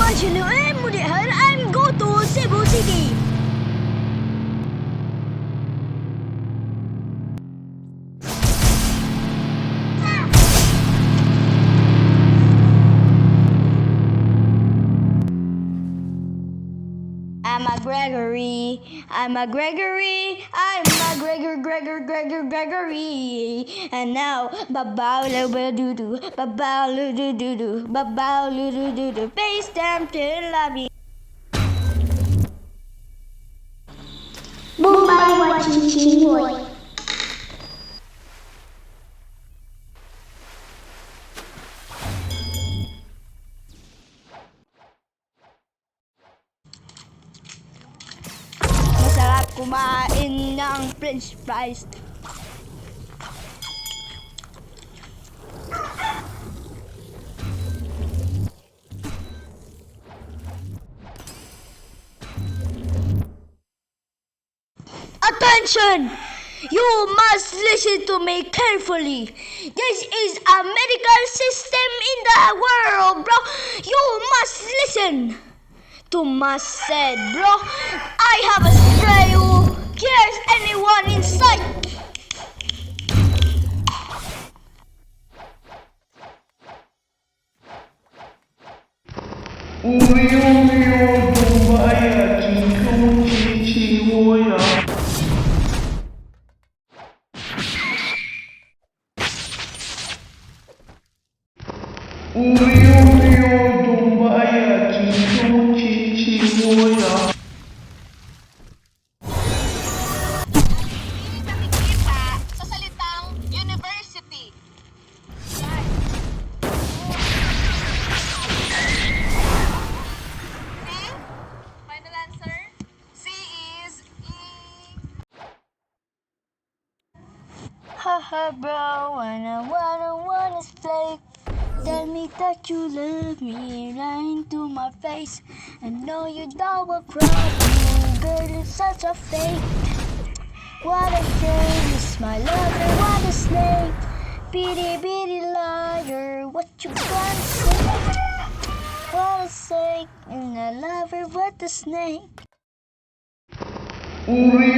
watching I'm go to Cebu City. I'm a Gregory, I'm a Gregory, I'm a Gregory. And now, babaw doo doo, babaw doo doo doo, babaw doo doo doo, base stamp to lobby. Bombay watching Chingboy. Masarap kumain ng french fries. Attention! You must listen to me carefully. This is a medical system in the world, bro. You must listen to my said, bro. I have a spray who cares anyone in sight. Dumbaya, Chichiwoya. Dumbaya, Chichiwoya. Nakikita sa salitang university. Final answer? C is E. Haha, bro, wanna flake. Tell me that you love me, lying to my face. I know you know a problem, girl, you're such a fake. What a shame, it's my lover, what a snake. Bitty liar, what you gonna say? What a snake, and I love her, what a snake. Uri,